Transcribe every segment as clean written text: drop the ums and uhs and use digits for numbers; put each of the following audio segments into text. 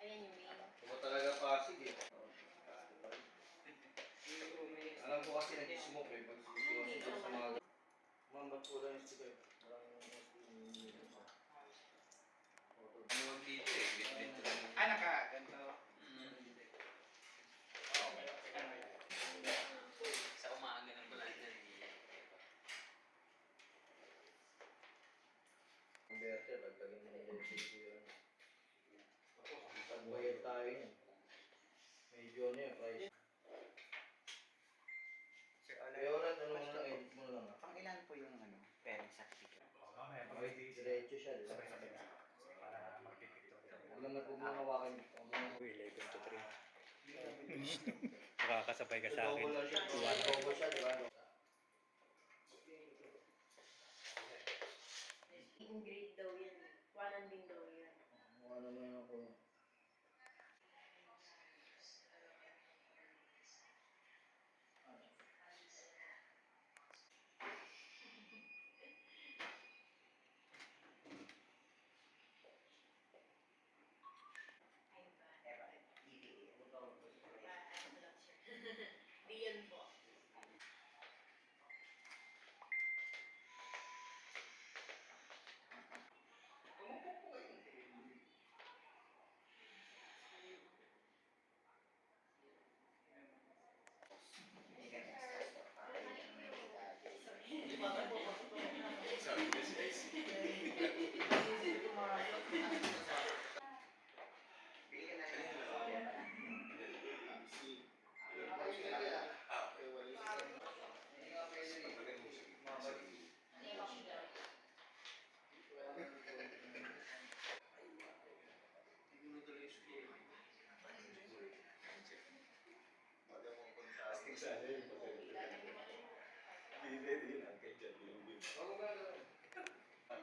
Ayan yung main. Ako talaga Pasig eh. Alam ko kasi nag-smoke eh. Pag sisigaw sa mga... Ma'am, ba't po lang yung sticker? Yung dito eh. Bit-bit lang. Naka-ganto. Sa umaga ng bulan yan. Converter, lagdagin mo na yung sticker. Pagbayad tayo yun. Medyo ano yun, price. Kaya wala, ano mo lang, edit mo lang. Pang ilan po yung ano, parent certificate? Diretso siya, di ba? Para mag-picture. Huwag naman po mong hawakan. 11 to 3. Makakasabay ka sa akin. Double siya, double siya, di ba? Yung grade daw yan. Walang din daw yan. Ano mo yun ako. Di yan po. Sorry, this is...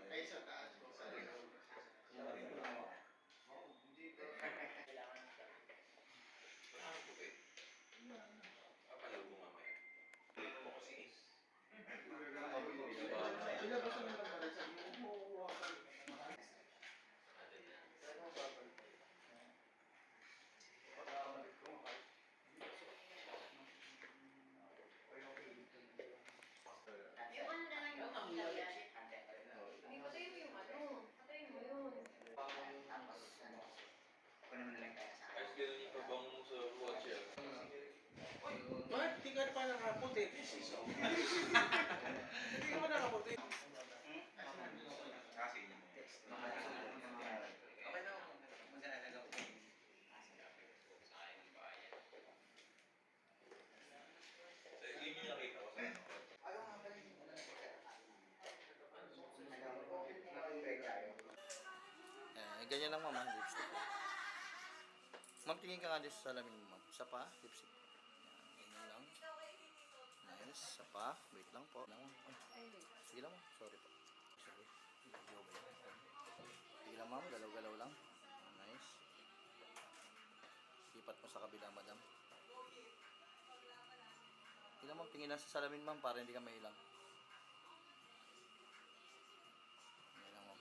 Ay, sa taas. Yung ano na lang yung ilaw yan. Hindi, patayin mo yung ano. Patayin mo yun. Kunin mo na lang kaya sa akin. Ayos ganun yung pabang mo sa watcher. Bakit di ka pa nakaputi? Hindi ka pa nakaputi. Kasi niya. Okay na ako. Magdadagaw ko. Sayang ang bayan. So, yun yung nakita ko sa ano. Ganyan lang mama, lipstick. Ma'am, tingin ka nga din sa salamin mo, ma'am. Isa pa, lipstick. Yan, ganyan lang. Nice, isa pa. Wait lang po. Sige lang ma'am, sorry po. Sorry. Sige lang ma'am, galaw-galaw lang. Nice. Lipat mo sa kabila, madam. Sige lang ma'am, tingin lang sa salamin ma'am para hindi ka mailang. Yan lang ma'am.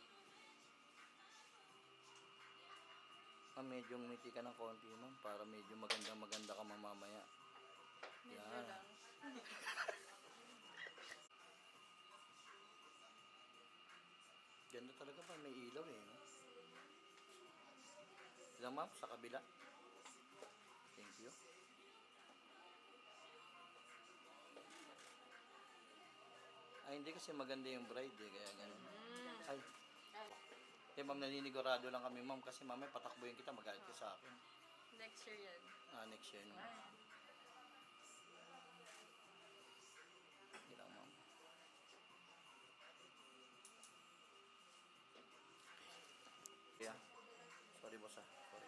Ma'am, medyo ngumiti ka ng konti ma'am para medyo maganda ka mamamaya. Medyo lang. Ganda talaga pa, may ilaw eh. No? Ilang ma'am, sa kabila. Thank you. Ay, hindi kasi maganda yung bride eh, kaya ganun. Ay. Eh ma'am, naninigurado lang kami ma'am kasi mamaya patakbuhin kita, magalit ka sa akin. Next year yan. Next year naman. Hindi lang ma'am. Yeah. Sorry boss ah. Sorry.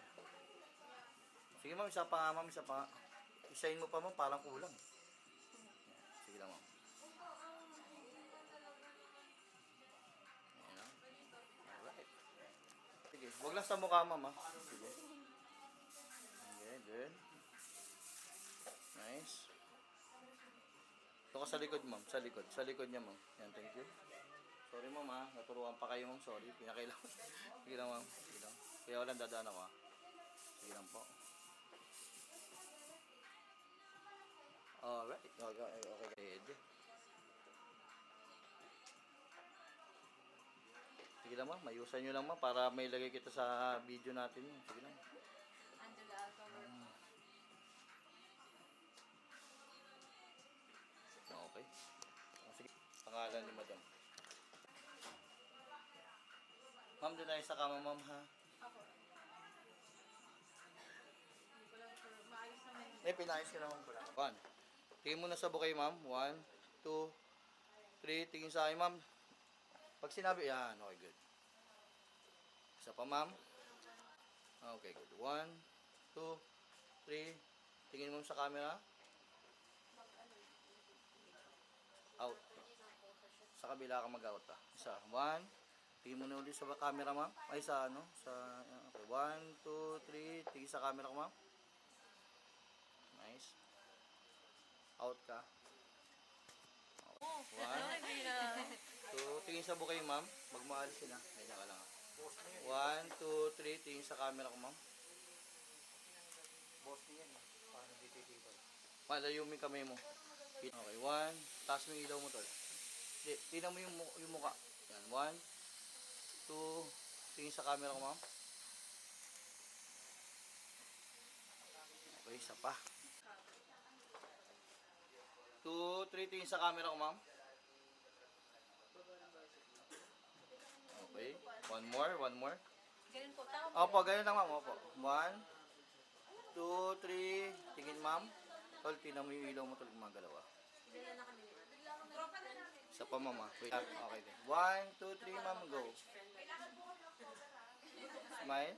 Sige ma'am, isa pa nga ma'am, isa pa. Isahin mo pa ma'am, parang kulang. Sige lang ma'am. Ayan lang. Alright. Sige, huwag lang sa mukha ma'am ah. Sige. Okay, good. Nice. Ito ka sa likod ma'am, sa likod. Sa likod niya ma'am. Yan, thank you. Sorry ma'am ha, naturuan pa kayo ma'am, sorry. Pinakailangan. Sige lang ma'am, sige lang. Kaya walang dadaan ako ha. Sige lang po. Alright. Okay. Pwede. Sige lang ma'am, mayusan nyo lang ma'am para may lagay kita sa video natin yun. Sige lang. Angela Alcover. Okay. Sige. Pangalan ni madam. Ma'am, doon tayo sa kama ma'am ha. Ako. Hindi ko lang sure. Maayos naman. Pinayos ka naman pala. 1. Tingin muna sa bukay ma'am. 1, 2, 3. Tingin sa akin ma'am. Pag sinabi, yan. Okay, good. Isa pa ma'am. Okay, good. 1, 2, 3. Tingin mo sa camera. Out. Sa kabila ka mag-out ha. Isa. 1. Tingin mo na ulit sa camera ma'am. Ay sa ano. Okay. 1, 2, 3. Tingin sa camera ko ma'am. Nice. Out ka. Okay. 1, 2. Tingin sa bukay ma'am. Magmaalis sila. Ganyan ka lang. 1, 2, 3. Tingin sa camera ko ma'am. Boss niya yan. Paano dititibay? Malayo mo yung kamay mo. Okay, 1. Taas mo yung ilaw mo tol. Hindi, tingnan mo yung mukha. Yan, 1, 2. Tingin sa camera ko ma'am. Okay, isa pa. 2, 3. Tingin sa camera ko ma'am. Okay, one more. Ganun po. Tama po. Opo, ganyan lang ma'am. Opo. 1, 2, 3. Tingin ma'am. Tol, tingnan mo yung ilaw mo tol. Gumagalaw ah. Bigla na kami. Tropa na namin. Isa pa ma'am ah. Wait. Okay din. 1, 2, 3 ma'am. Go. Smile.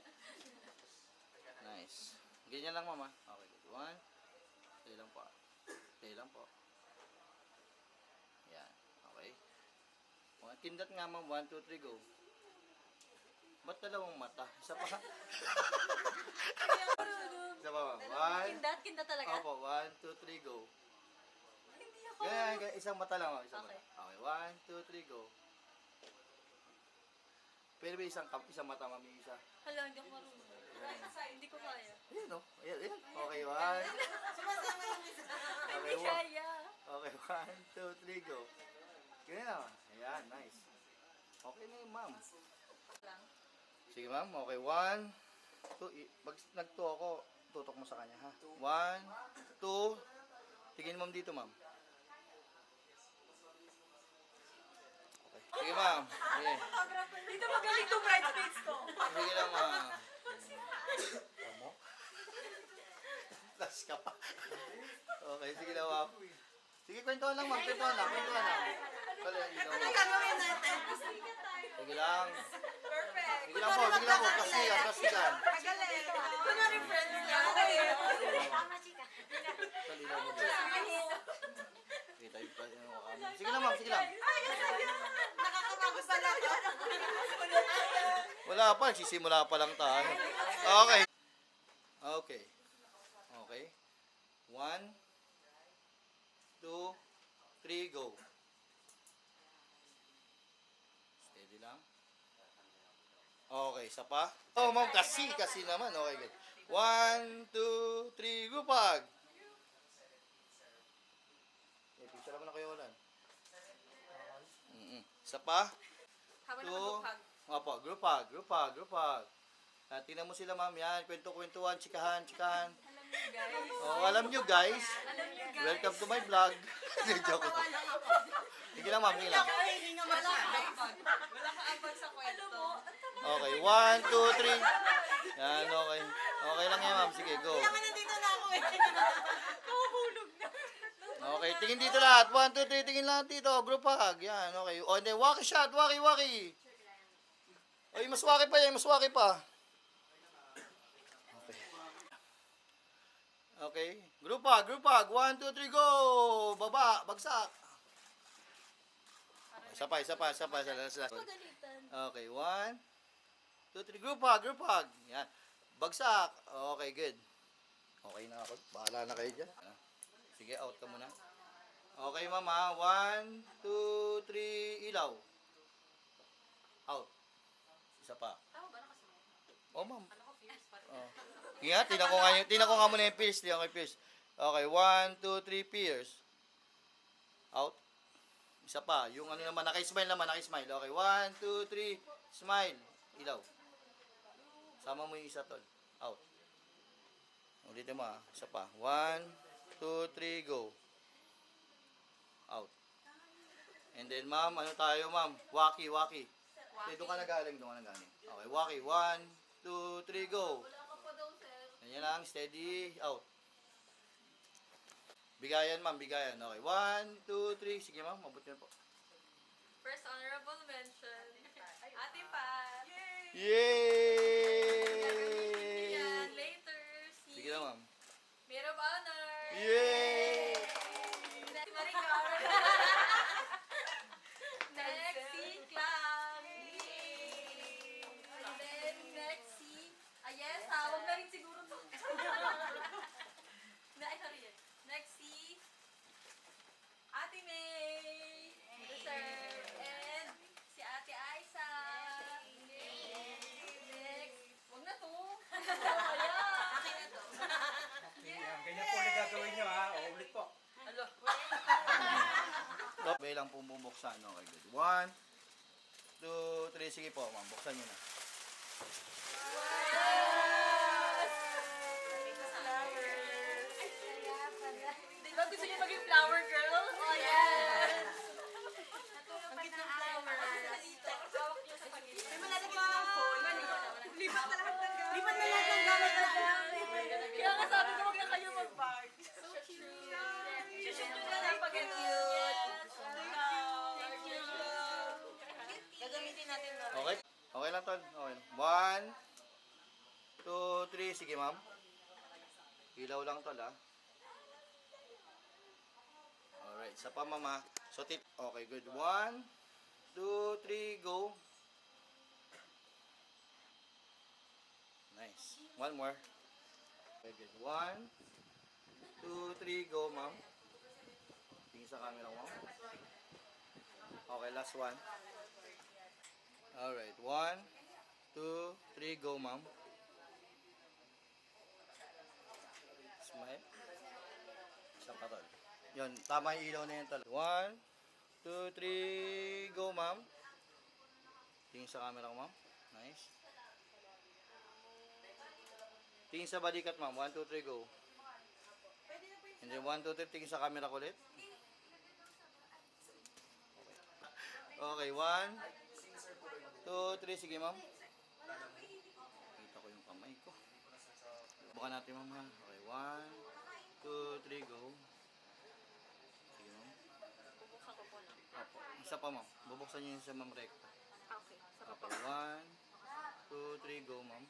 Nice. Ganyan lang ma'am ah. Okay. Good. 1. Stay lang po. Stay lang po. Yan. Okay. Kindat nga ma'am. 1, 2, 3 go. Ba't dalawang mata? Isa pa. Isa pa ma'am. 1. Kindat talaga? Opo. 1, 2, 3 go. Hindi ako. Ganyan. Isang mata lang ma'am. Isang Okay. mata. Okay. 1, 2, 3 go. Pero may isang mata ma'am. Yung isa. Hala, hindi ako marunong. Hindi ko kaya. Ayan o. Ayan. Okay. 1. Sumasama yung isa. Okay, Hindi kaya. Okay, 1, 2, 3, go. Ganyan na. Ayan, nice. Okay na yun, ma'am. Lang. Sige, ma'am. Okay, 1, 2. Pag nag-2 ako, tutok mo sa kanya, ha? 1, 2. Tingin ma'am dito, ma'am. Okay. Sige, ma'am. Sige. Dito magaling itong bridesmaids ko. Sige lang, ma'am. Tamo? Tas ka pa. Okay, sige lang, ma'am. Sige, kwentuhan lang, ma'am. Kwentuhan lang. Kala, ilaw, Ano ma'am. gagawin natin? Sige lang. Perfect. Sige lang po, sige lang po. Plastikan. Magaling. Kunwari friends na. Tama, chika. Kalinaw mo din. Kita yung pa yung kami. Sige lang ma'am, sige lang. Nakakapagod pala to. Wala pa, sisimula pa lang tayo. Okay. Okay. Okay. 1, 2, 3, go. Steady lang. Okay, isa pa. Oh, ma'am, kasi naman. Okay, good. 1, 2, 3, go pag. Picture naman na kayo ulan. Isa pa. Habang Two. nakagupag. Opo, group hug. Tingnan mo sila ma'am, yan. Kwento-kwentuhan, chikahan. Alam niyo guys. Alam nyo guys. Welcome to my vlog. Joke lang. Sige lang ma'am, sige lang. Wala ka abang sa kwento. Alam mo, Okay, 1, 2, 3. Yan, okay. Okay lang yan ma'am, sige, go. nandito na ako eh. Nahuhulog na. Okay, tingin dito lahat. 1, 2, 3, tingin lahat dito. Group hug, yan, okay. O, hindi, waki shot, waki. Oy, mas waki pa yan, Okay. Okay, group hug. 1, 2, 3, go! Baba, bagsak. Isa pa. Okay, 1, 2, 3, group hug. Yan. Bagsak. Okay, good. Okay na ako. Bahala na kayo dyan. Sige, out ka muna. Okay, mama. 1, 2, 3, ilaw. Out. Isa pa. Tama ba nakasunod? Oh, ma'am. Ano ko fierce pa rin. Oh. Ingat, tingnan ko nga muna yung pierce. Tingnan ko yung pierce. Okay, 1, 2, 3, pierce. Out. Isa pa. Yung ano naman, naka-smile naman, naka-smile. Okay, 1, 2, 3, smile. Ilaw. Sama mo yung isa, tol. Out. Ulitin mo, isa pa. 1, 2, 3, go. Out. And then, ma'am, ano tayo, ma'am? Waki. Okay, doon ka na galing. Okay, waki. 1, 2, 3, go. Wala ka pa daw, sir. Ganyan lang, steady, out. Bigayan, ma'am, bigayan. Okay, 1, 2, 3. Sige, ma'am, mabuti na po. First honorable mention. Ate Pat. Yay! Yan, later. Si Sige na, ma'am. Maid of Honor. Yay! Maricar. Next, si Clam. And then, next, si... yes, huwag na rin siguro to. Sorry. Next, si... Ate May. Deserve. And si Ate Aiza. Next. Huwag na to. Akin na to. Ganyan po ulit gagawin nyo ha. O, ulit po. Alo. Sabay lang pong bubuksan. Okay, good. 1, 2, 3. Sige po, ma'am. Buksan nyo na. Di ba gusto niyo maging flower girl? Oh, yes! Ang cute ng flower. Hawak niyo sa pagkita. May malalagay ng phone. Lipat na lahat ng gamit. Lipat na lahat ng gamit. Kaya nga sabi ko, huwag na kayo mag-bag. So cute. Shoot nyo na lang pag cute. Thank you. Gagamitin natin na. Okay? Okay lang, tol. Okay. 1, 2, 3. Sige, ma'am. Ilaw lang, tol, ha. Alright. Isa pa, mama. So, okay, good. 1, 2, 3, go. Nice. One more. Okay, good. 1, 2, 3, go, ma'am. Tingin sa camera mo. Okay, last one. Alright, 1, 2, 3, go, ma'am. Smile. Isa pa, tol. Yun, tama yung ilaw na yan, tol. 1, 2, 3, go, ma'am. Tingin sa camera ko, ma'am. Nice. Tingin sa balikat, ma'am. 1, 2, 3, go. And then 1, 2, 3, tingin sa camera ko ulit. Okay, 1, 2, 3, sige, ma'am. Kita ko yung kamay ko. Bukan natin, ma'am, ha. Okay, 1, 2, 3, go. Sige, ma'am. Bubuksan ko po na. Opo. Isa pa, ma'am. Bubuksan niyo yun sa ma'am recta. Okay. Okay, 1, 2, 3, go, ma'am.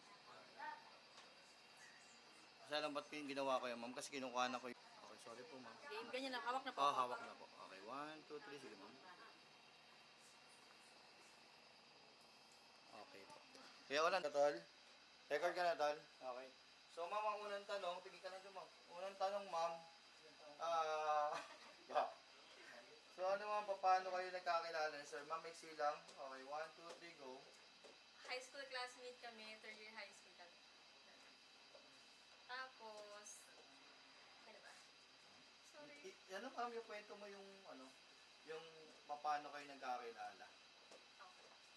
Kasi alam ba't ginawa ko yan, ma'am? Kasi kinukuha na ko yung... Okay, sorry po, ma'am. Okay, ganyan lang. Hawak na po. Oh, hawak na po. Okay, 1, 2, 3, sige, ma'am. Okay po. Kaya wala na, tol. Record ka na, tol. Okay. So, ma'am, ang unang tanong, tingin ka na doon, ma'am. Unang tanong, ma'am. So, ano, ma'am, paano kayo nagkakilala, sir? Ma'am, maiksi lang. Okay, 1, 2, 3, go. High school classmate kami. Third year high school kami. Tapos, ano ba? Sorry. Ano, ma'am, yung kwento mo yung, ano, yung paano kayo nagkakilala.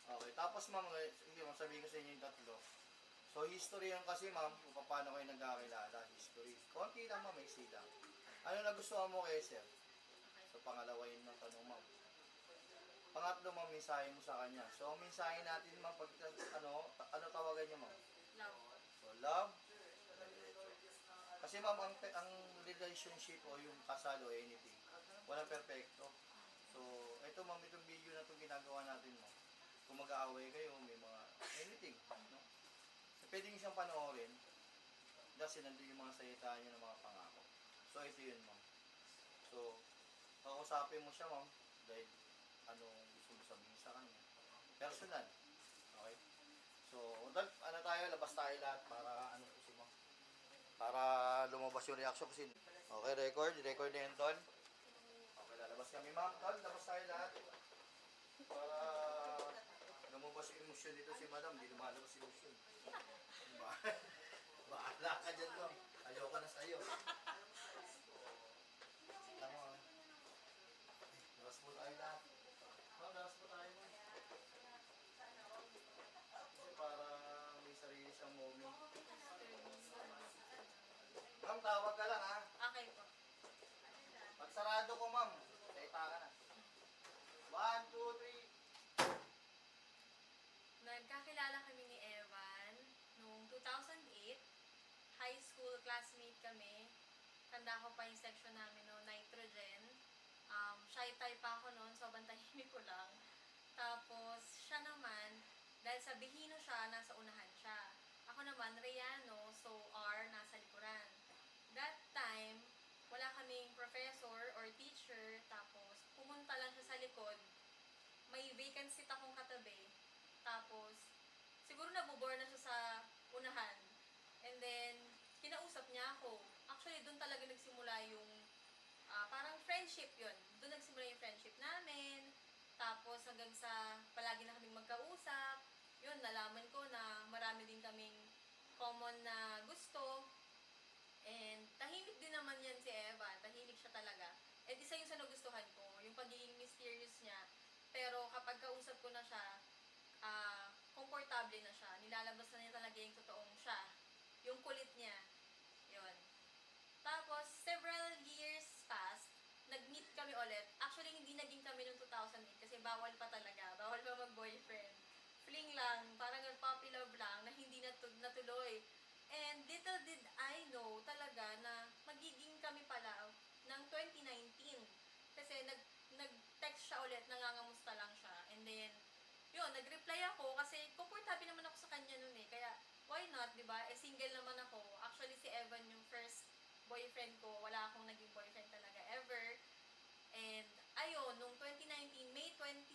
Okay, tapos, ma'am, sige, ma'am, sabihin ko sa inyo yung tatlo. So, history yan kasi, ma'am, kung paano kayo nagkakilala. History. Konti lang, ma'am, maiksi lang. Ano nagustuhan mo kay sir? So, pangalawa yun ng tanong, ma'am. Pangatlo, ma'am, mensahe mo sa kanya. So, ang mensahe natin, ma'am, pag, ano tawagan niyo, ma'am? Love. So, love. Kasi, ma'am, ang relationship o yung kasal o anything, walang perfecto. So, ito, ma'am, itong video na itong ginagawa natin, ma'am. Kung mag-aaway kayo, may mga anything, no? Pwede nyo siyang panoorin kasi nandun yung mga salita niyo ng mga pangako. So, ito yun, ma'am. So, kausapin mo siya, ma'am, dahil anong gusto mo sabihin sa kanya. Personal. Okay? So, ano tayo, labas tayo lahat para ano po si ma'am. Para lumabas yung reaction kasi. Okay, record na yun, tol. Okay, lalabas kami, ma'am, tol. Labas tayo lahat. Para lumabas yung emosyon dito si madam. Hindi lumalabas yung emosyon. Diba? Bahala ka dyan, ma'am. Ayoko na sa'yo. Alam mo, lakas po tayo lahat. Ma'am, lakas po tayo, ma'am. Kasi para may sarili siyang moment. Ma'am, tawag ka lang, ha? Okay po. Pag sarado ko, ma'am, saita ka na. 1, 2, 3. Nagkakilala kami ni Evan noong 2008. High school classmate kami. Tanda ko pa yung section namin no, nitrogen. Shy type pa ako noon, so tahimik ko lang. Tapos, siya naman, dahil sa Bihino siya, nasa unahan siya. Ako naman, Reyano, so R, nasa likuran. That time, wala kaming professor or teacher, tapos pumunta lang siya sa likod. May vacant seat akong katabi. Tapos, siguro nabobore na siya sa unahan. And then, kinausap niya ako. Actually, doon talaga nagsimula yung, parang friendship yon. Doon nagsimula yung friendship namin. Tapos, hanggang sa palagi na kaming magkausap. Yun, nalaman ko na marami din kaming common na gusto. And, tahimik din naman yan si Eva. Tahimik siya talaga. And isa yung sa nagustuhan ko, yung pagiging mysterious niya. Pero kapag kausap ko na siya, komportable na siya. Nilalabas na niya talaga yung totoong siya. Yung kulit niya. Yun. Tapos, several years passed, nag-meet kami ulit. Actually, hindi naging kami noong 2008 kasi bawal pa talaga. Bawal pa mag-boyfriend. Fling lang, parang puppy love lang na hindi natuloy. And little did I know talaga na magiging kami pala ng 2019. Kasi nag-text siya ulit, nangangamusta lang siya. And then, yun, nag-reply ako kasi comfortable naman ako sa kanya nun eh. Kaya, why not, di ba? Eh, single naman ako. Actually, si Evan yung first boyfriend ko. Wala akong naging boyfriend talaga ever. And, ayun, nung 2019, May 27,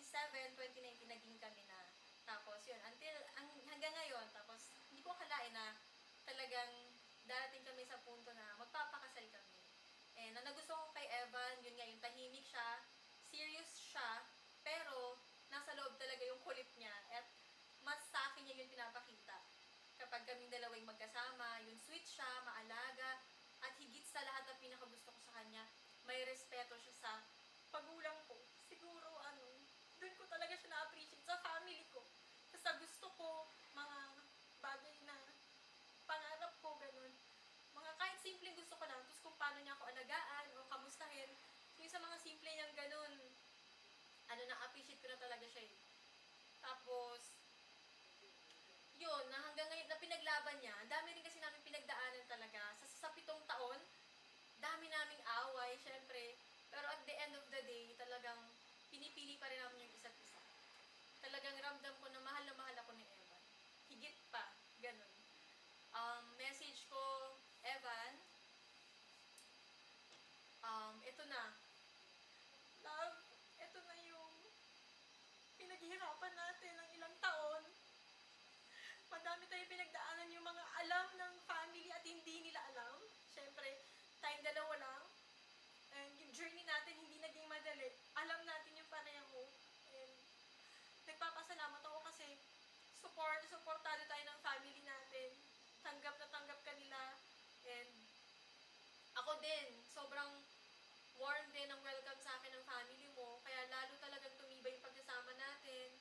2019, naging kami na. Tapos, yun, hanggang ngayon, tapos, hindi ko akalain na talagang darating kami sa punto na magpapakasal kami. And, ang nagustuhan ko kay Evan, yun nga, yung tahimik siya, serious siya, pero, nasa loob talaga yung kulit niya. At, mas sa akin niya yung pinapakita. Kapag kaming dalawang magkasama, yung sweet siya, maalaga, at higit sa lahat ang pinakagusto ko sa kanya, may respeto siya sa pagulang ko. Siguro, doon ko talaga siya na-appreciate sa family ko. Sa gusto ko, mga bagay na pangarap ko, ganun. Mga kahit simpleng gusto ko lang, tapos kung paano niya ako alagaan o kamustahin, yung sa mga simple niyang ganun, na-appreciate ko na talaga siya eh. Tapos, yun, na hanggang ngayon, na pinaglaban niya, ang dami rin kasi namin pinagdaanan talaga. Sa 7 taon, dami naming away, syempre. Pero at the end of the day, talagang pinipili pa rin namin yung isa't isa. Talagang ramdam ko na mahal ako ni Evan. Higit pa, ganun. Message ko, Evan, ito na. Love, ito na yung pinaghihirapan natin ng ilang taon. Madami tayong pinagdaanan yung mga alam ng family at hindi nila alam. Siyempre, tayong dalawa lang. And yung journey natin hindi naging madali. Alam natin yung pareho. And nagpapasalamat ako kasi supportado tayo ng family natin. Tanggap na tanggap ka nila. And ako din, sobrang warm din ang welcome sa akin ng family mo. Kaya lalo talagang tumibay yung pagsasama natin.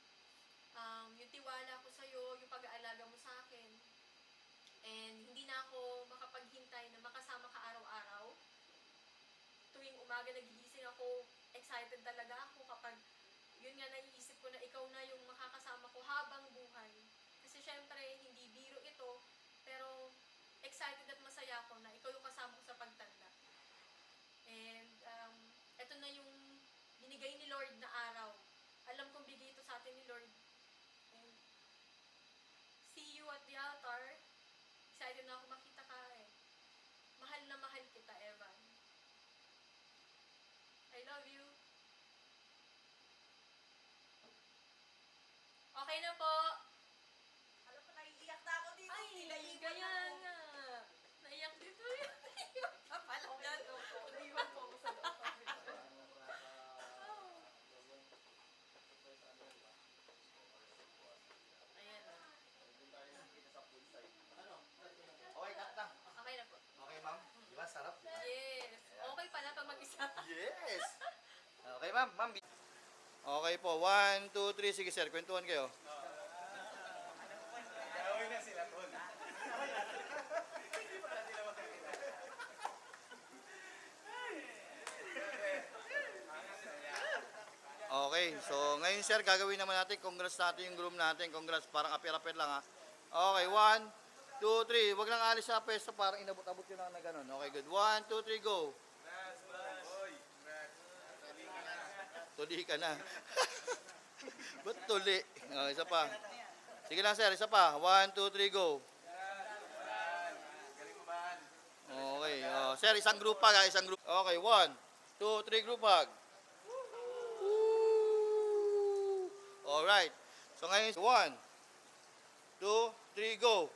Yung tiwala ko sa'yo, yung pag-aalaga mo sa akin. And hindi na ako makapaghintay na makasama ka araw-araw. Tuwing umaga nagigising ako, excited talaga ako kapag yun nga naiisip ko na ikaw na yung makakasama ko habang buhay. Kasi syempre, hindi biro ito, pero excited at masaya ako na ikaw yung kasama ko sa pagtanda. And eto na yung binigay ni Lord na araw. Alam kong bigay ito sa atin ni Lord. And see you at the altar. Excited na ako makita ka eh. Mahal na mahal kita, Evan. I love you. Okay na po. Alam ko, naiiyak na ako dito. Ay, kaya nga. Naiyak dito yun. Naiyak ka pala. Naiiwan po ako sa loob. Ayan. Okay ka ma'am. Okay po, 1, 2, 3. Sige sir, kwentuhan kayo. Gawin na sila, tol. Okay, so ngayon sir, gagawin naman natin, congrats natin yung groom natin. Congrats, parang apir-apir lang ha. Okay, 1, 2, 3. Huwag lang alis sa peso, parang inabot-abot yun lang na ganun. Okay, good. 1, 2, 3, go. Tuli ka na. Ba't tuli? Okay, isa pa. Sige lang sir, isa pa. 1, 2, 3, go. Okay, sir, isang group hug ha, isang group. Okay, 1, 2, 3, group hug. Alright. So ngayon, 1, 2, 3, go.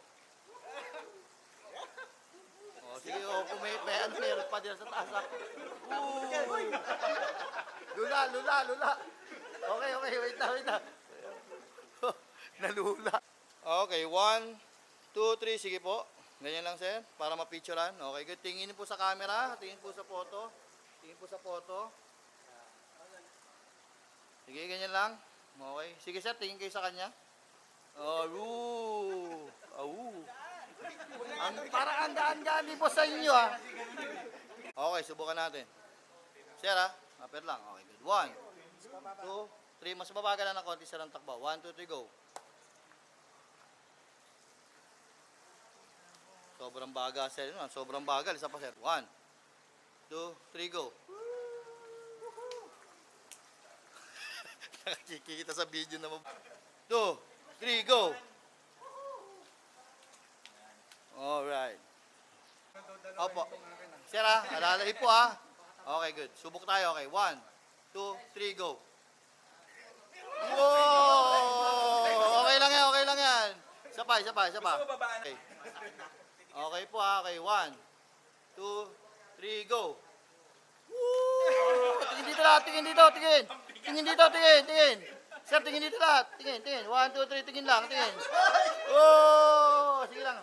Sige, kung may ano, meron pa dyan sa taas ha. Lula. Okay, wait na. Nalula. Okay, 1, 2, 3, sige po. Ganyan lang sir, para ma-picturean. Okay, good. Tingin po sa camera, tingin po sa photo. Sige, ganyan lang. Okay. Sige sir, tingin kayo sa kanya. Parang ang gaan-gaan din po sa inyo ha. Okay, subukan natin. Sir ha, apir lang. Okay, good. 1, 2, 3. Mas mabagal na ng konti sir ang takbo. 1, 2, 3, go. Sobrang bagal sir. Sobrang bagal. Isa pa sir. 1, 2, 3, go. Nakikita sa video na 2, 3, go. Alright. Opo. Sir ha, alalay po ha. Okay, good. Subok tayo. Okay, 1, 2, 3, go. Wow! Okay lang yan. Isa pa. Okay. Okay po ha. Okay, 1, 2, 3, go. Woo! Tingin dito lahat, tingin. Sir, tingin dito lahat. Tingin. 1, 2, 3, tingin lang. Oh! Sige lang.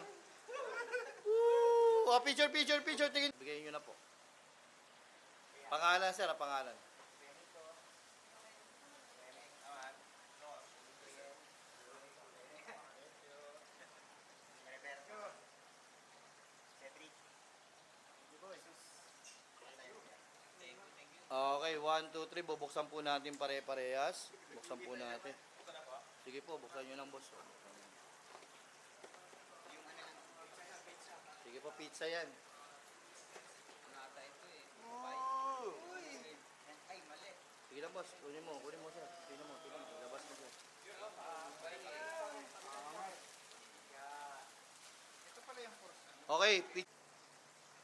Woo! Picture, tingin. Bigay nyo na po. Pangalan, sir, pangalan. Okay, 1, 2, 3. Bubuksan po natin pare-parehas. Buksan po natin. Sige po, buksan nyo ng boss. Sige po, pizza yan. Sige lang boss, kunin mo sir. Tingnan mo, labas mo sir. Okay, pizza.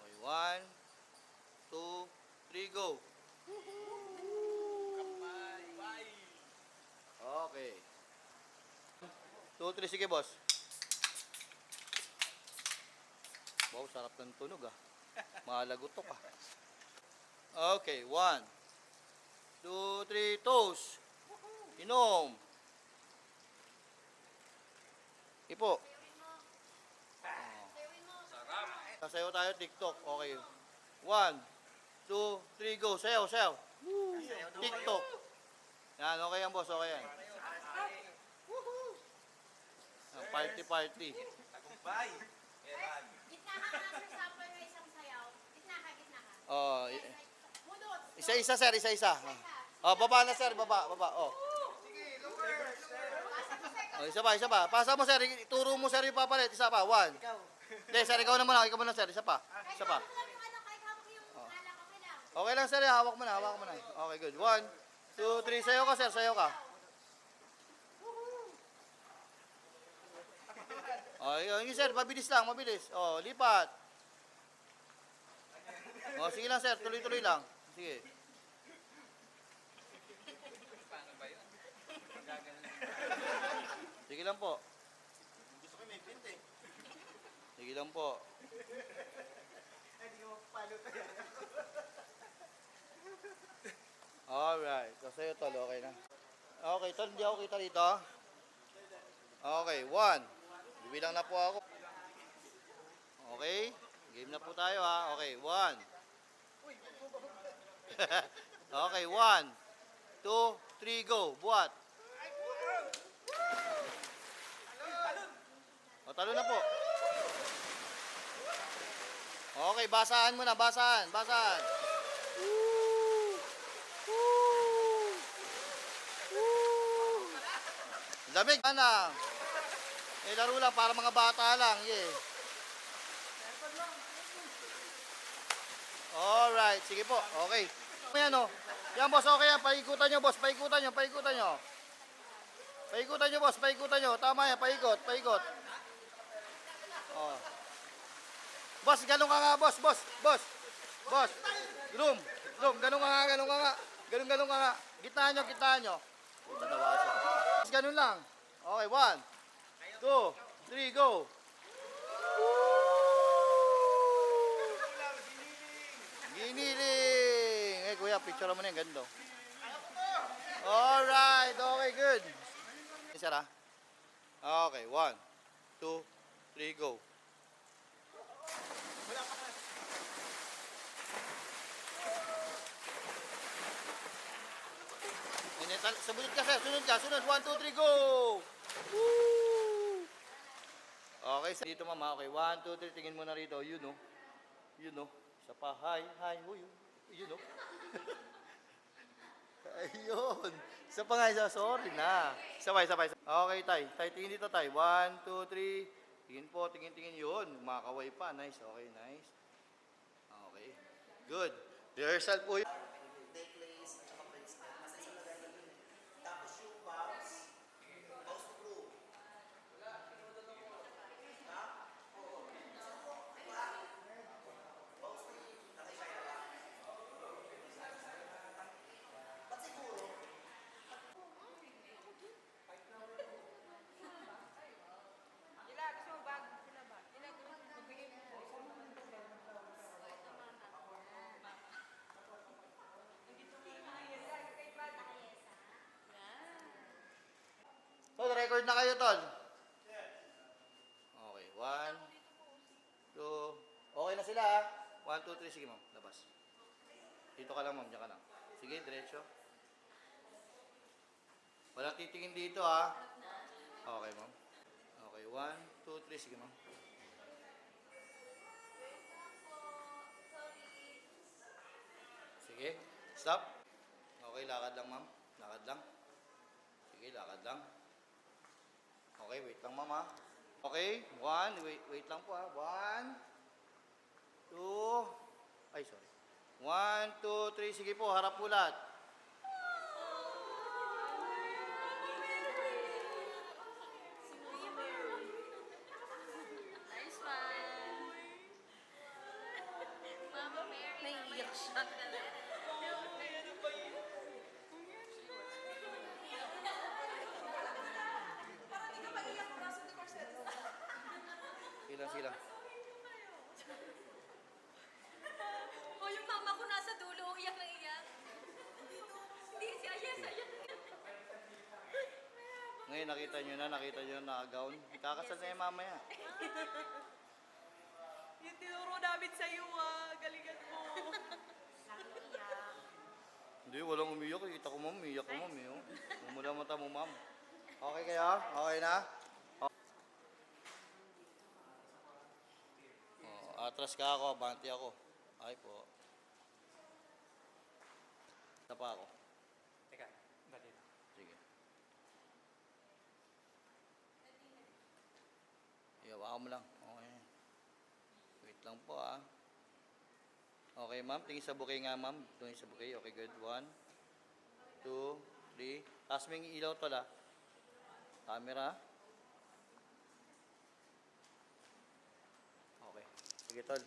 Okay, 1, 2, 3, go. Okay. 2, 3, sige boss. Wow, sarap ng tunog ah. Malagutok ah. Okay, 1, 2, 3, toast. Inom. Ipo. Sasayaw tayo TikTok. Okay. 1, 2, 3, go. Sayaw. TikTok. Yan, okay yan boss. Okay yan. Party. Tagumpay. Gitna ka nga, sir, sample na isang sayaw. Gitna ka. Oh, Mudot. isa-isa sir, isa-isa. Oh, baba na sir, baba. Oh. Oh, isa pa. Pasa mo sir, ituro mo sir yung papalit. Isa pa, 1. Hindi, sir, ikaw na muna sir, isa pa. Kahit hawak yung alak, okay lang. Okay lang sir, hawak mo na. Okay, good. 1, 2, 3, sayo ka sir, Oh, yun sir, mabilis. Oh, lipat. Oh, sige lang sir, tuloy-tuloy lang. Sige. Sige lang po. Gusto ko may print eh. Sige lang po. Hindi ko mapapalo to yan. Alright. So, sa'yo tol, okay na. Okay, tol, hindi ako kita dito. Okay, 1. Bibilang na po ako. Okay. Game na po tayo ha. Okay, 1. Okay, 1, 2, 3, go. Buhat. O, talo na po. Okay, basahan mo na, basahan, basahan. Lamig. Ano? Eh, laro lang para mga bata lang. Yeah. Alright, sige po. Okay. Ayan o. Yan boss, okay yan. Paikutan nyo boss, paikutan nyo, paikutan nyo. Paikutan nyo boss, paikutan nyo. Tama yan, paikot, paikot. Oh. Boss, ganun ka nga boss, boss, boss. Boss. Groom, groom, ganun ka nga, ganun ka nga. Ganun, ganun ka nga. Gitaan nyo, gitaan nyo. Puta, nawasa. Boss, ganun lang. Okay, 1, 2, 3, go. Giniling! Eh, kuya, picture mo na yung ganda. Alright, okay, good. Isa Okay, 1, 2, 3, go. Sunod ka, sir. Sunod ka. Sunod. 1, 2, 3, go! Woo! Okay, dito mama. Okay, 1, 2, 3. Tingin mo na rito. You know. You know. Isa pa. Hi, hi. Huy. You know. Ayun. Isa pa nga. Isa. Sorry na. Sabay, sabay. Okay, tay. Tay, tingin dito, tay. 1, 2, 3. Tingin po. Tingin, tingin. Yun. Makakaway pa. Nice. Okay, nice. Okay. Good. Rehearsal po yun. Tol, record na kayo, Tol. Okay, 1, 2. Okay na sila, ha? 1, 2, 3. Sige, ma'am. Labas. Dito ka lang, ma'am. Diyan ka lang. Sige, diretso. Walang titingin dito, ha? Okay, ma'am. Okay, 1, 2, 3. Sige, ma'am. Sige. Stop. Okay, lakad lang, ma'am. Lakad lang. Sige, lakad lang. Okay, wait lang mama. Okay, 1, wait lang po ha. 1, 2, ay sorry. 1, 2, 3, sige po, harap po lahat. Nice one. Mama Mary. Naiiyak siya. Silang, silang. Oh, yung mama ko nasa dulo, iyak na iyak. Hindi siya, yes, ayan. Ngayon nakita nyo na naka-gown. Ikakasal na yung mamaya. Yung tinuro namin sa'yo, galingan mo. Hindi, walang umiyak. Kita ko ma'am, umiyak ko ma'am. Mumula mata mo ma'am. Okay kayo? Okay na? Atras ka ako, abanti ako. Ay po. Isa pa ako. Teka, dali na. Sige. Iyawakan mo lang. Okay. Wait lang po ah. Okay ma'am, tingin sa bouquet nga ma'am. Tingin sa bouquet. Okay, good. 1, 2, 3. Taas mo yung ilaw tol ah. Camera. Okay. Sige tol.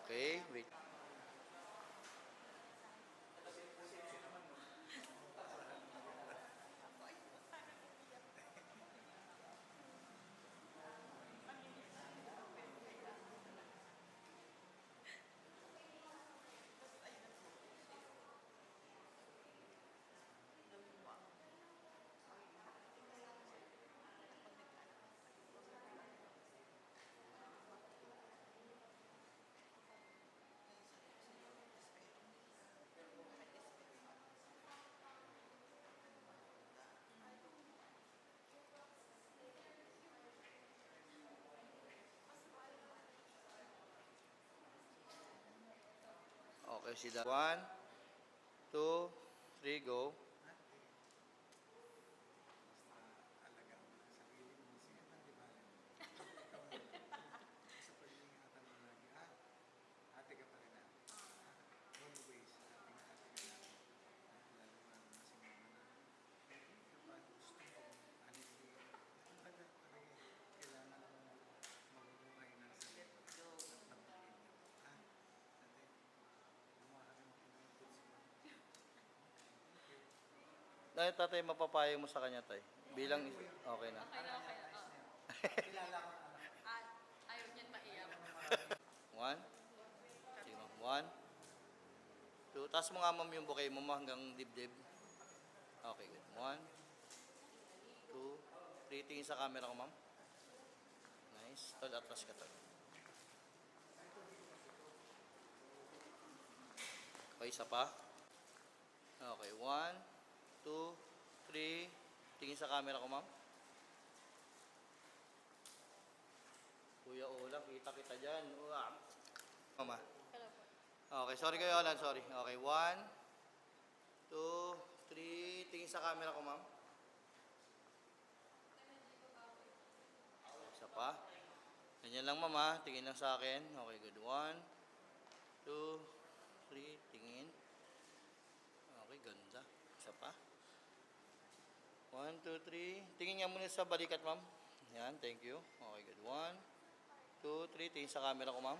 Okay, wait. Okay, sida. 1, 2, 3, go. Dahil tatay, mapapayo mo sa kanya, tay. Bilang, okay na. Okay na, okay na. Oo. At ayaw niyan maiyak. 1, sige ma'am. 1, 2, taas mo nga ma'am yung bouquet mo hanggang dibdib. Okay, good. 1, 2, 3, tingin sa camera ko ma'am. Nice. Tol, atras ka tol. Okay, isa pa. Okay, 1, 2, 3, tingin sa camera ko ma'am. Kuya Ulang, kita dyan. Mama. Hello po. Okay, sorry kayo Alan, sorry. Okay, 1, 2, 3, tingin sa camera ko ma'am. Isa pa. Ganyan lang ma'am ha, tingin lang sa akin. Okay, good. 1, 2, 3, tingin. Okay, ganda. Isa pa. 1, 2, 3. Tingin nga muna sa balikat ma'am. Yan, thank you. Okay, good. 1, 2, 3, tingin sa camera ko ma'am.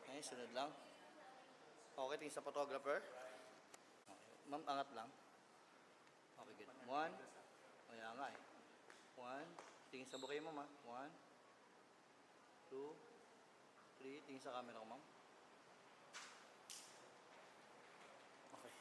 Okay, sunod lang. Okay, tingin sa photographer. Okay. Ma'am, angat lang. Okay, good. 1. Kaya nga eh. 1. Tingin sa bouquet mo, ma'am. 1, 2, 3. Tingin sa camera ko, ma'am. Okay.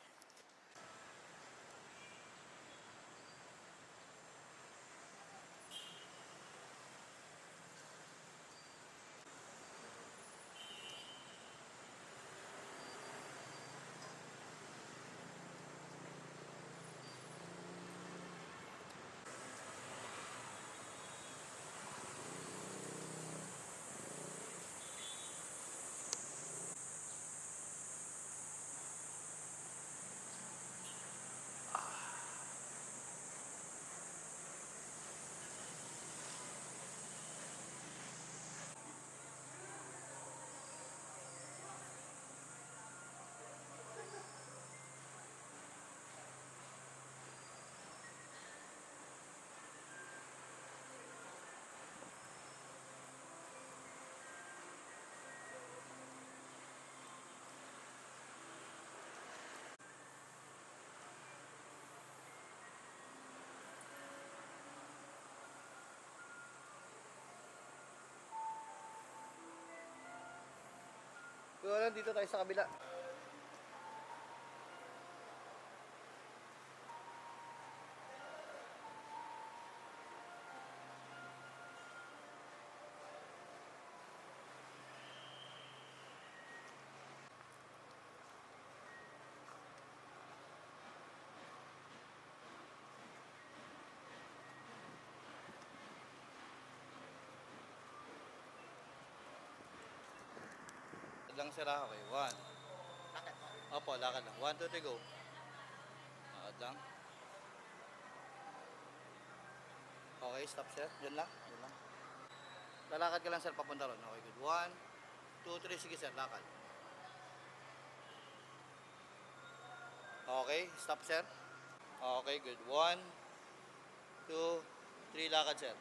Kuya, dito tayo sa kabila. Lang sila, okay. 1. Opo, lakad lang. 1, 2, 3, go. Lakad lang. Okay, stop sir. Diyan lang. Diyan lang. Lalakad ka lang sir, papunta ron. Okay, good. 1, 2, 3, sige sir, lakad. Okay, stop sir. Okay, good. 1, 2, 3, lakad sir.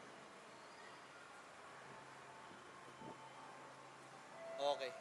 Okay.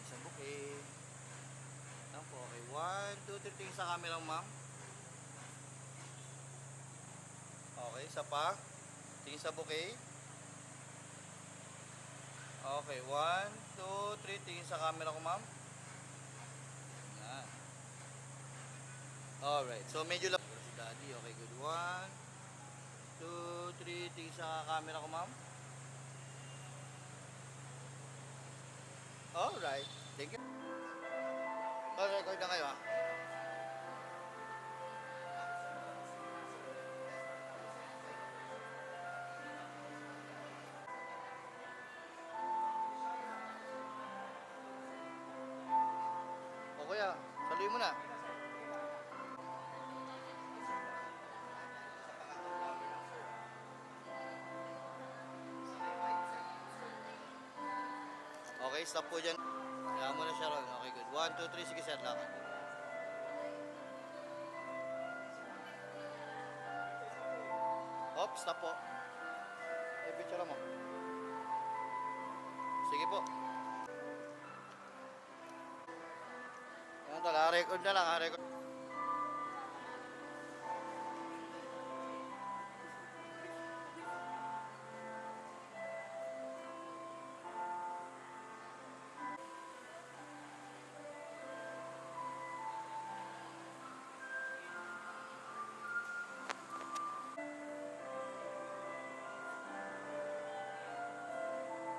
Isang bouquet. Lang po, okay. 1, 2, 3, tingin sa camera ma'am. Okay, isa pa. Tingin sa bouquet. Okay, 1, 2, 3. Tingin sa camera ko, ma'am. Yan. Alright, so medyo lang. Daddy, okay, good. 1, 2, 3. Tingin sa camera ko, ma'am. Alright, thank you. Record na kayo, ha. O kuya, saluhin mo na. Okay, stop po dyan. Kaya mo na siya ron. Okay, good. 1, 2, 3. Sige, sir. Lakad. Hop, stop po. Picture mo. Sige po. Yan tala, record na lang ha, record.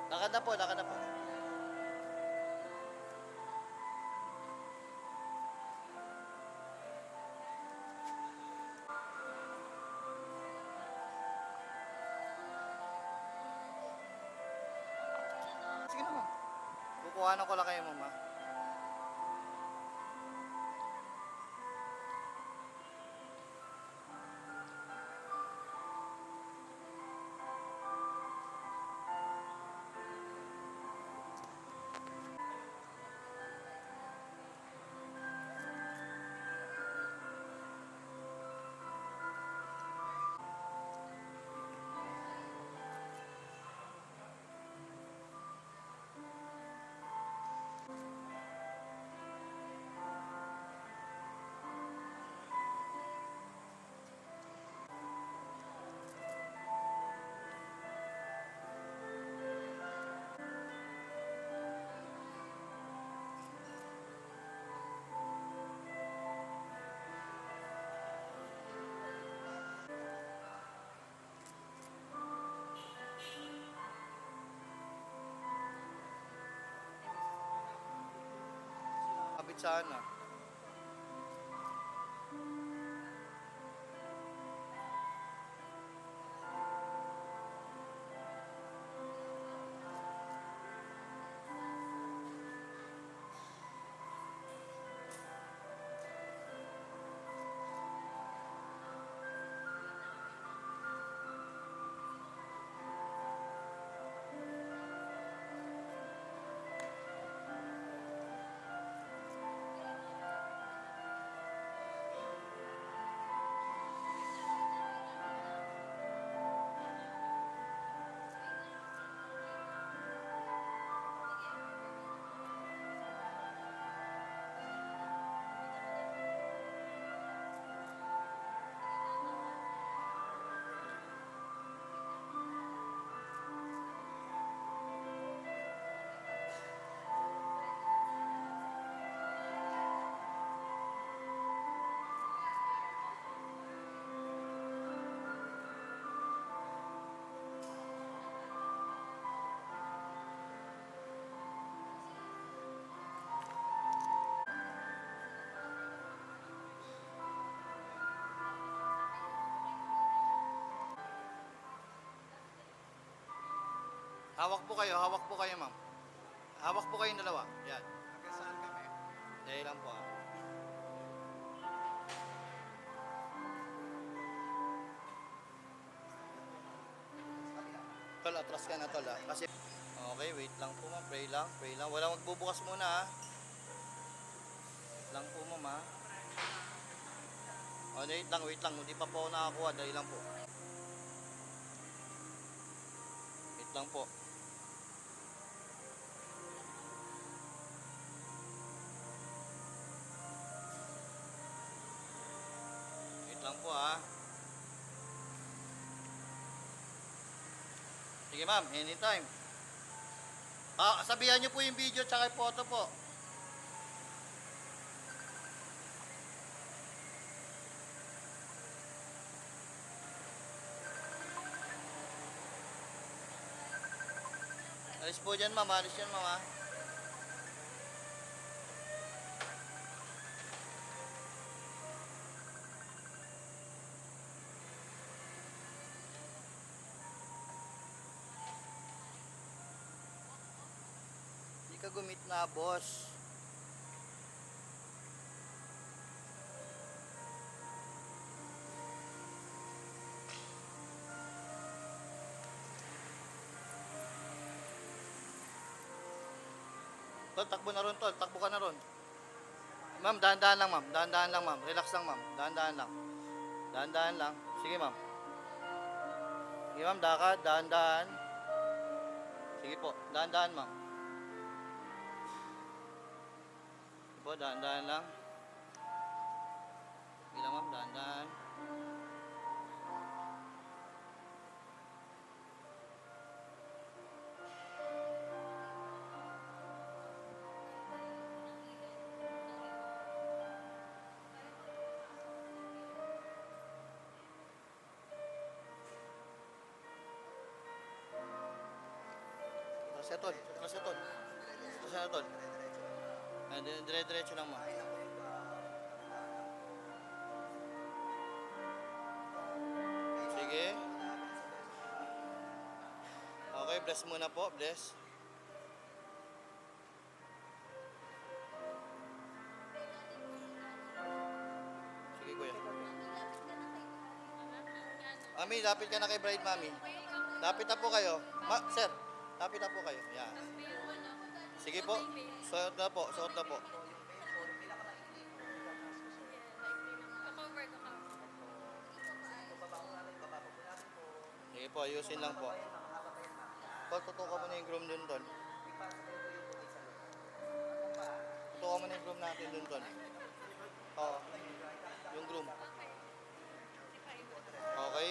Lakad na po, lakad na po. Sige naman. Kukuhanan ko lang kayo, mama. Kapit sana. Hawak po kayo, ma'am. Hawak po kayong dalawa. Yan. Hanggang saan kami? Dahil lang po. Tol, atras ka na, tol, ha? Kasi, okay, wait lang po, ma'am. Pray lang, pray lang. Wala magbubukas muna, ha? Wait lang po, ma'am, ha? O, wait lang, wait lang. Hindi pa po ako nakakuha. Dahil lang po. Wait lang po. Wait lang po, ha? Sige, ma'am. Anytime. Sabihan niyo po yung video tsaka yung photo po. Alis po dyan, ma'am. Alis yan, ma'am, ha? Hindi ka gumit na, boss. Tol, takbo na ron, tol. Takbo ka na ron. Ma'am, dahan-dahan lang, ma'am. Dahan-dahan lang, ma'am. Relax lang, ma'am. Dahan-dahan lang. Dahan-dahan lang. Sige, ma'am. Sige, ma'am. Dakad. Dahan-dahan. Sige po. Dahan-dahan, ma'am. Sige po. Dahan-dahan lang. Sige lang, ma'am. Dahan-dahan. Tol. Trasa, tol. Trasa na, tol. Dire-diretso lang, ma'am. Sige. Okay, bless muna po. Bless. Sige, kuya. Mami, lapit ka na kay bride, mami. Lapit na po kayo. Sir, lapit na po kayo. Yan. Sige po. Suot na po. Suot na po. Sige po, ayusin lang po. Tol, tutukan mo na yung groom dun, tol. Tutukan mo na yung groom natin dun, tol. Oo. Yung groom. Okay.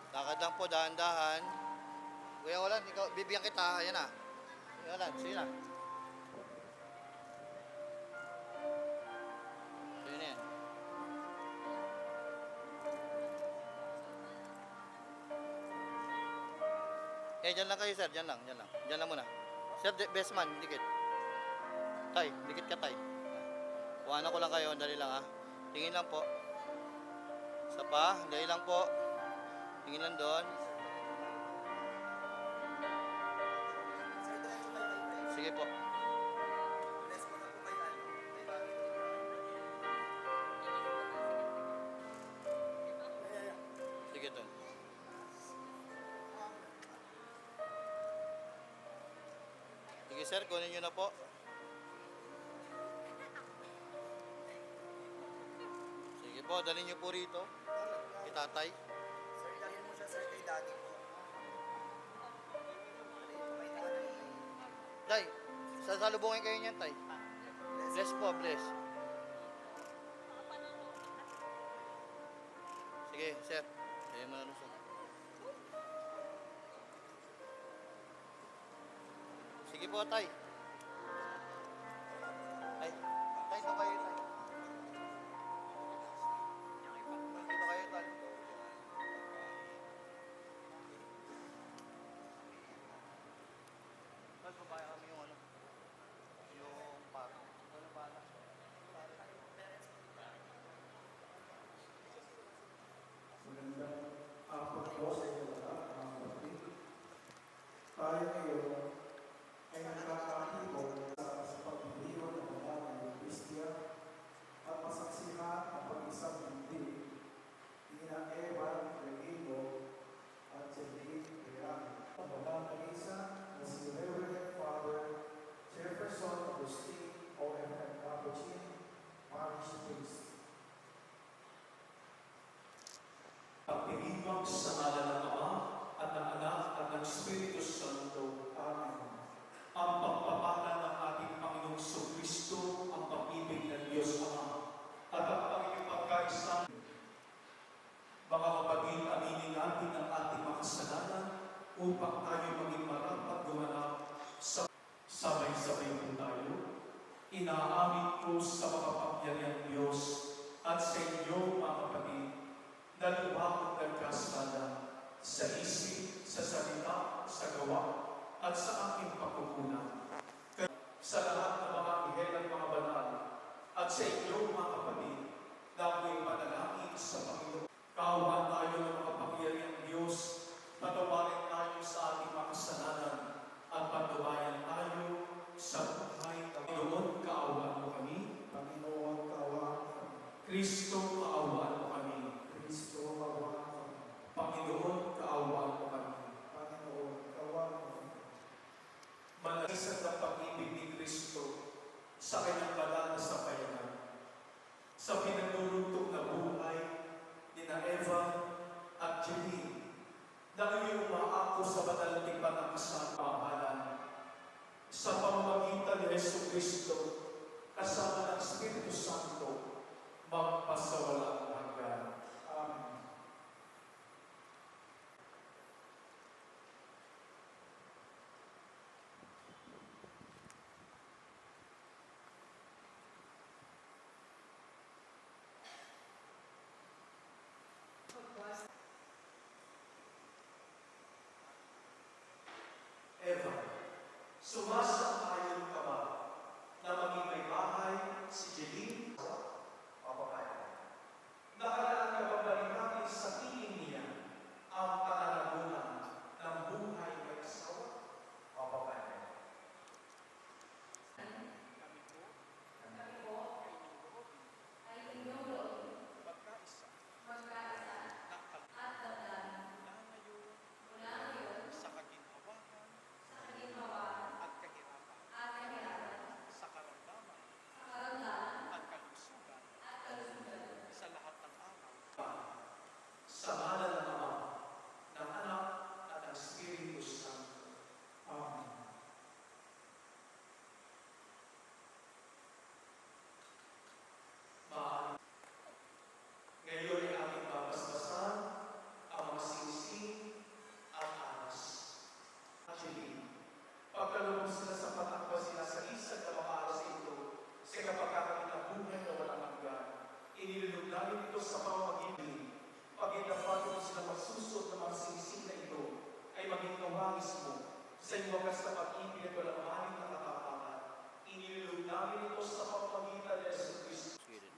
Lakad lang po, dahan-dahan. Kuya Olan, ikaw, bibigyan kita. Ayan na. Kuya Olan, sige na. Sige na yan. Dyan lang kayo, sir. Dyan lang, dyan lang. Dyan lang muna. Sir, best man, dikit. Tay, dikit ka, tay. Kuhanan ko lang kayo, dali lang, ha. Tingin lang po. Isa pa, dali lang po. Tingin lang doon. Sige po. Sige doon. Sige sir, kunin nyo na po. Sige po, dalhin nyo po rito. Kay tatay. Sir, dalhin mo siya, sir, kay daddy po. Tay, sasalubungin kayo niyan, tay. Bless po, bless. Sige, sir. Sige mo na rin, sir. Sige po, tay. Tay, tay, ito kayo, tay. Dito kayo, tay. Tay, babaya kami yung ano. Yung pato. Ito na pala. Magandang hapon po sa inyo lahat, mga kapatid. Tayo ngayon ay nagkakahipon sa pagdiriwang ng banal ng Kristiya at masaksihan ang pag-isang hindi ni na Evan Regino at Jeffrey Regano. Ang banal na isa na si Reverend Father Jefferson Agustin O.F.M. Capuchin, Parish Priest. Pagdiriwang sa ngalan ng Ama at ng Anak at ng Espiritu Santo. Amen. Ang pagpapala ng ating Panginoong Kristo, ang pag-ibig ng Diyos Ama, at ang Panginoong pagkaisa. Mga kapatid, aminin natin ang ating makasalanan upang tayo maging marapat gumanap sa Sabay-sabay po tayo. Inaamin ko sa makapangyarihang Diyos at sa inyo, mga kapatid, na luwa kong nagkasala sa isip, sa salita, sa gawa, at sa aking pagkukulang. Sa lahat ng mga anghel at mga banal, at sa inyo, mga kapatid, na ako'y panalangin sa Panginoon. Kaawaan tayo ng makapangyarihang Diyos, patawarin tayo sa ating mga kasalanan, at patubayan tayo sa buhay ng Panginoon. Kaawaan mo kami. Panginoon, kaawaan kami. Kristo, kaawaan mo kami. Kristo, kaawaan kami. Panginoon, kaawaan mo kami. Panginoon, kaawaan kami. Malalisan ng pag-ibig ni Kristo sa kanyang banal na sambayanan, sa pinagdurugtong na buhay ni na Eva at Jeline, na ngayon umaako sa banal na tipan ng kasamahalan, sa pamamagitan ni Yesu Kristo, kasama ng Espiritu Santo, magpasawalang hanggan. Amen. Eva, sumasang-ayon ka ba na maging may bahay si Jeline? Nakaraan ka ba balikan sa piling niya ang pananagunan ng buhay may asawa? Sa ngalan ng Ama, ng Anak, at ng Espiritu Santo. Amen. Maaari. Ngayon ay ating babasbasan ang mga singsing at aras. Actually, pagkaloob sila sa patakba sila sa isang na mga aras ito, sa kapagkakit ng buhay na walang hanggan, inilulog namin ito sa pamamagitan. Pag-inapat mo sila magsusot ng mga singsing na ito, ay maging kawangis mo sa iyong wagas na pag-ibig at walang maling na katapatan. Inilulog namin ito sa pamamagitan ni Yesu Kristo. Sweden.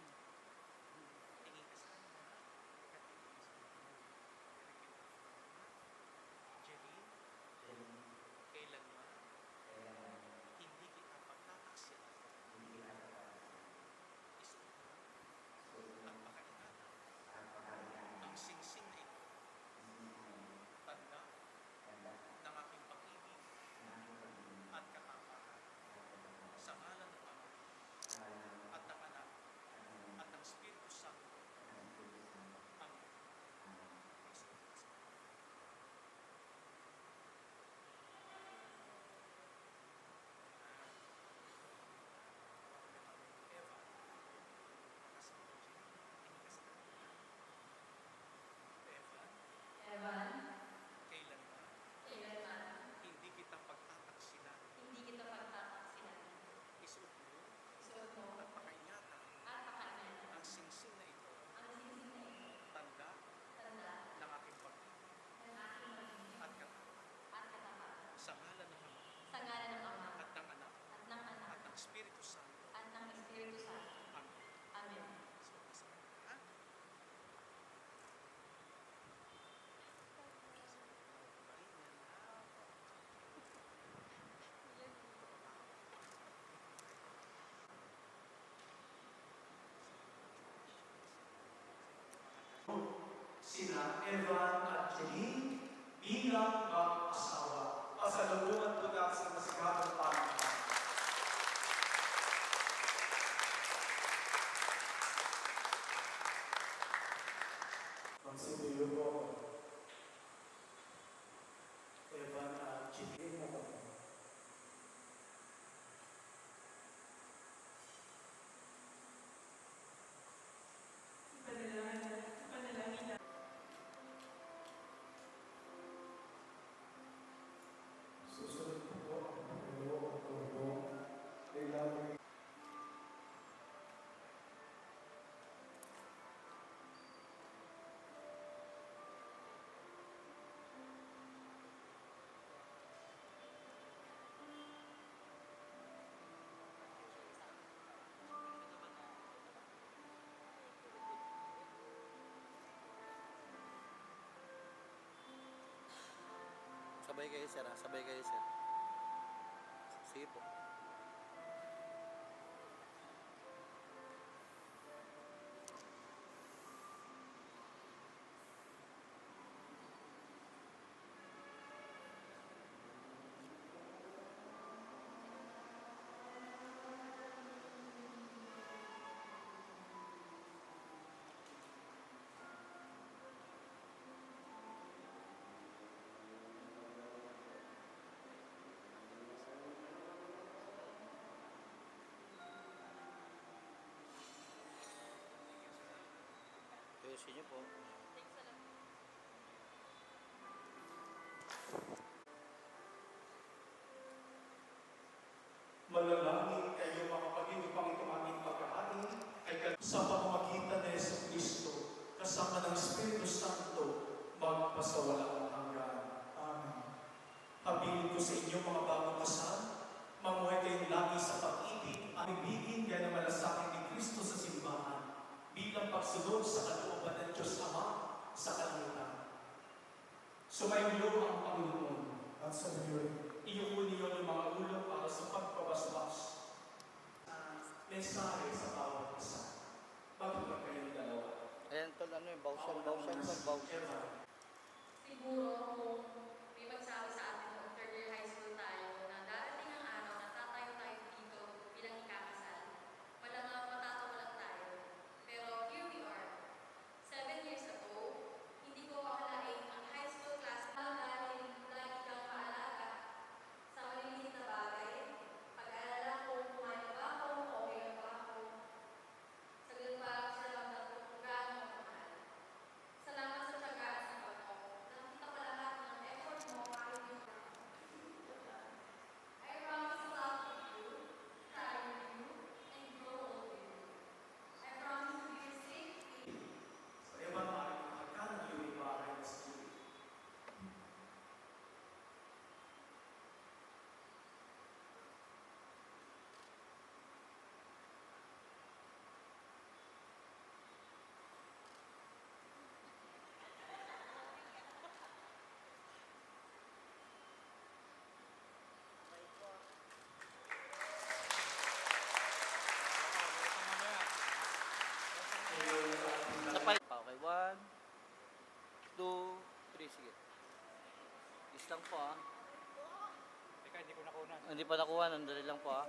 Sina Evan at Jeline bilang mag-asawa. Pasalubungan po natin sa masigatong pangalaman. Consider po ako. Evan at Jeline. Hindi mo kami. Susunod Sabay kayo, sir, ha? Sabay kayo, sir. Sige po. Ayusin niyo po. Manalangin kayo mga Panginoon, Panginoon aming pagkahain ay sa pamamagitan ni Yesu Kristo kasama ng Espiritu Santo magpasawalang hanggan. Amen. Habilin ko sa inyo mga bagong kasal, mamuhay kayong lagi sa pag-ibig at ibigin gaya ng malasakit ni Kristo sa simbahan bilang pagsunod sa kalooban ng Diyos Ama sa kalangitan. Sumainyo ang Panginoon At sa iyo, Iyukunin niyo ang mga ulo para sa pagpapaspas. Mensahe sa bawat isa. Pagpapag kayong dalawa. Ayan, tol, ano yung voucher, voucher. Siguro kung may magsabi sa atin noong third year high school tayo na darating ang araw na tatayo tayo dito bilang ikakasal, malamang matatawa lang tayo. Pero here we are. 7 years ago, hindi ko akalain ang high school class dahil lagi kang maalaga sa maliliit na bagay. Pag-alala ko, kumain na ba ako, okay na ba ako. Saglit pa ako sa lamang kung gaano ako mahal. Salamat sa tiyaga at sa pagkaw. Nakita ko lahat ng effort mo kahit yung I promise to love you, cry with you, and grow old with you. I promise to be your safety. Sa iba maaaring mahagkan ang iyong ibahay na sili. Napal. Okay, 1, 2, 3, sige. Is lang po, ha? Teka, hindi ko nakunan. Hindi pa nakuha, nandali lang po, ha?